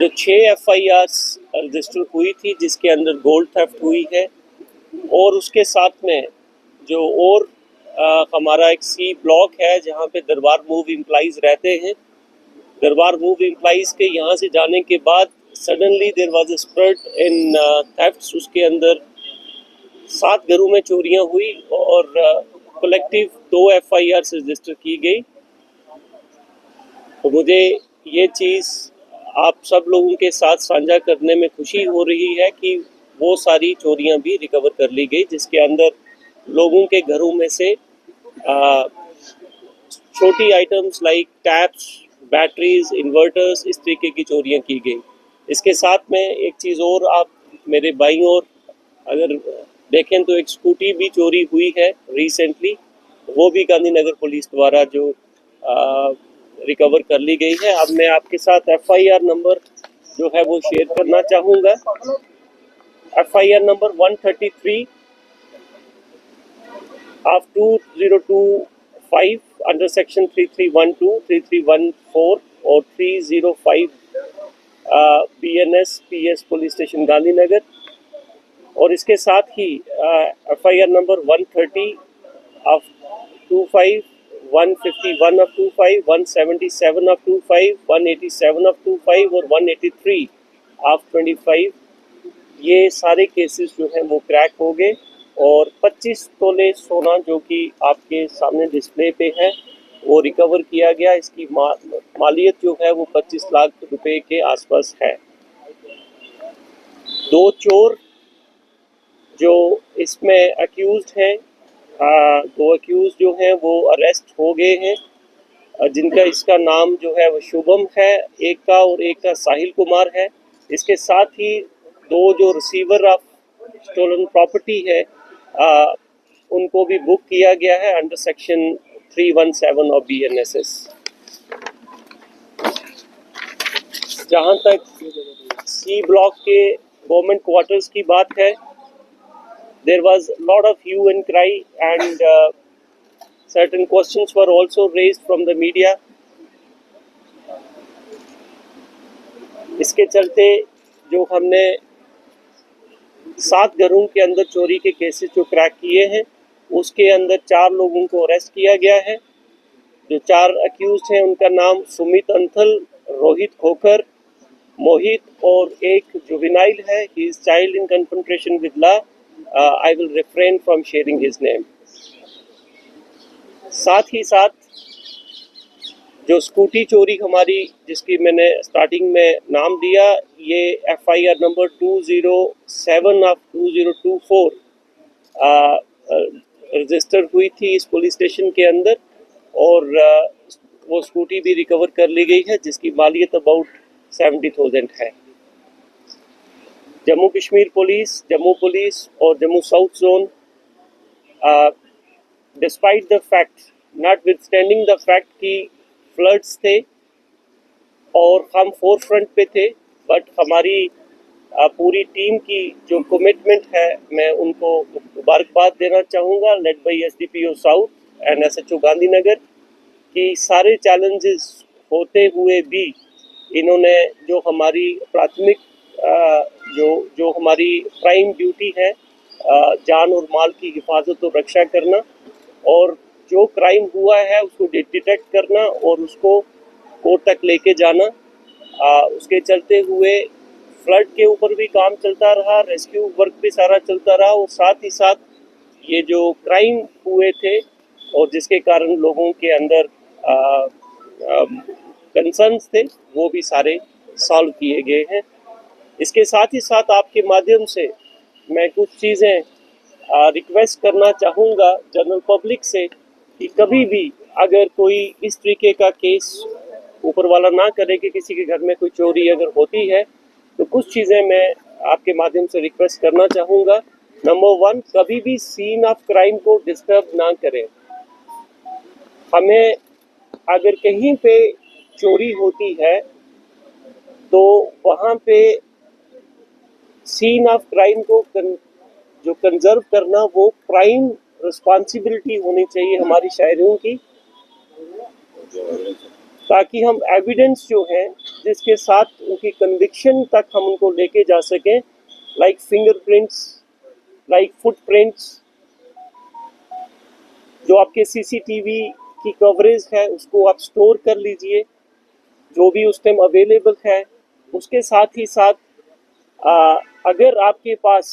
जो 6 FIRs register हुई थी जिसके अंदर गोल्ड थेफ्ट हुई है, और उसके साथ में जो और हमारा एक सी ब्लॉक है जहाँ पे दरबार मूव एम्प्लॉइज रहते हैं। दरबार मूव एम्प्लॉइज के यहाँ से जाने के बाद suddenly there was a spread in thefts. उसके अंदर 7 घरों में चोरियां हुई और कलेक्टिव 2 FIRs रजिस्टर की गई। तो मुझे ये चीज़ आप सब लोगों के साथ साझा करने में खुशी हो रही है कि वो सारी चोरियां भी रिकवर कर ली गई, जिसके अंदर लोगों के घरों में से छोटी items like taps, batteries, inverters, इस तरीके की चोरियां की गई। इसके साथ में एक चीज़ और, आप मेरे बाईं ओर अगर देखें तो एक स्कूटी भी चोरी हुई है रिसेंटली, वो भी गांधीनगर पुलिस द्वारा जो रिकवर कर ली गई है। अब मैं आपके साथ FIR नंबर जो है वो शेयर करना चाहूँगा। FIR number 133 of 2025 under section 3312, 3314 और 305 BNS PS police station Gandhinagar. और इसके साथ ही FIR number 130 of 25, 151 of 25, 177 of 25, 187 of 25 और 183 of 25, ये सारे केसेस जो हैं वो क्रैक हो गए और 25 तोले सोना जो कि आपके सामने डिस्प्ले पे है वो रिकवर किया गया। इसकी मालियत जो है वो 25 लाख रुपए के आसपास है। 2 चोर जो इसमें अक्यूज्ड हैं, 2 अक्यूज जो हैं वो अरेस्ट हो गए हैं, जिनका इसका नाम जो है वो शुभम है एक का, और एक का साहिल कुमार है। इसके साथ ही 2 जो रिसीवर ऑफ स्टोलन प्रॉपर्टी है उनको भी बुक किया गया है अंडर सेक्शन 317 ऑफ BNSS। जहाँ तक सी ब्लॉक के गवर्नमेंट क्वार्टर्स की बात है, there was a lot of hue and cry and certain questions were also raised from the media. इसके चलते जो हमने 7 घरों के अंदर चोरी के केसेस जो क्रैक किए हैं उसके अंदर 4 लोगों को अरेस्ट किया गया है। जो 4 अक्यूज्ड हैं उनका नाम सुमित अंथल, रोहित खोकर, मोहित और एक जुवेनाइल है। He is child in confrontation with law. I will refrain from sharing his name. साथ ही साथ जो स्कूटी चोरी हमारी जिसकी मैंने स्टार्टिंग में नाम दिया, ये FIR नंबर 207 ऑफ 2024 रजिस्टर हुई थी इस पुलिस स्टेशन के अंदर, और वो स्कूटी भी रिकवर कर ली गई है जिसकी मालियत अबाउट 70,000 है। जम्मू कश्मीर पुलिस, जम्मू पुलिस और Jammu south zone, despite the fact, notwithstanding the fact कि फ्लड्स थे और हम फोर फ्रंट पे थे, बट हमारी पूरी टीम की जो कमिटमेंट है मैं उनको मुबारकबाद देना चाहूँगा, led by SDPO south and SHO Gandhinagar, कि सारे चैलेंजेस होते हुए भी इन्होंने जो हमारी प्राथमिक जो हमारी प्राइम ड्यूटी है जान और माल की हिफाजत और रक्षा करना, और जो क्राइम हुआ है उसको डिटेक्ट करना और उसको कोर्ट तक लेके जाना, उसके चलते हुए फ्लड के ऊपर भी काम चलता रहा, रेस्क्यू वर्क भी सारा चलता रहा, और साथ ही साथ ये जो क्राइम हुए थे और जिसके कारण लोगों के अंदर कंसर्न्स थे वो भी सारे सॉल्व किए गए हैं। इसके साथ ही साथ आपके माध्यम से मैं कुछ चीज़ें रिक्वेस्ट करना चाहूँगा जनरल पब्लिक से कि कभी भी अगर कोई इस तरीके का केस ऊपर वाला ना करे कि किसी के घर में कोई चोरी अगर होती है, तो कुछ चीज़ें मैं आपके माध्यम से रिक्वेस्ट करना चाहूँगा। नंबर 1, कभी भी सीन ऑफ क्राइम को डिस्टर्ब ना करें। हमें अगर कहीं पे चोरी होती है तो वहाँ पे सीन ऑफ क्राइम को जो कंजर्व करना वो प्राइम रिस्पॉन्सिबिलिटी होनी चाहिए हमारी शहरियों की। ताकि हम एविडेंस जो है जिसके साथ उनकी कन्विक्शन तक हम उनको लेके जा सकें, लाइक फिंगरप्रिंट्स, लाइक फुटप्रिंट्स, जो आपके सीसीटीवी की कवरेज है उसको आप स्टोर कर लीजिए, जो भी उस टाइम अवेलेबल है। उसके साथ ही साथ अगर आपके पास,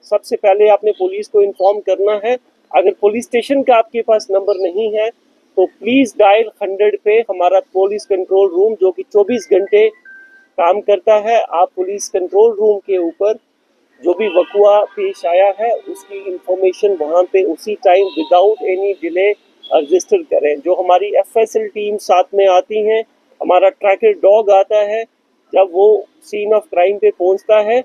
सबसे पहले आपने पुलिस को इन्फॉर्म करना है। अगर पुलिस स्टेशन का आपके पास नंबर नहीं है तो प्लीज़ डायल 100 पे हमारा पुलिस कंट्रोल रूम जो कि 24 घंटे काम करता है। आप पुलिस कंट्रोल रूम के ऊपर जो भी वकुआ पेश आया है उसकी इंफॉर्मेशन वहाँ पे उसी time without any delay register करें। जो हमारी एफएसएल टीम साथ में आती हैं, हमारा ट्रैकर डॉग आता है, जब वो सीन ऑफ क्राइम पे पहुंचता है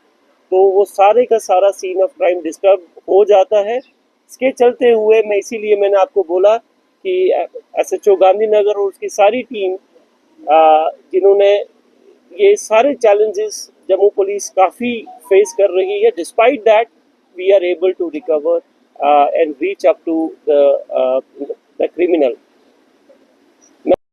तो वो सारे का सारा सीन ऑफ क्राइम डिस्टर्ब हो जाता है। इसके चलते हुए इसीलिए मैंने आपको बोला कि एसएचओ गांधीनगर और उसकी सारी टीम जिन्होंने ये सारे चैलेंजेस जम्मू पुलिस काफ़ी फेस कर रही है, despite that we are able to recover and reach up to the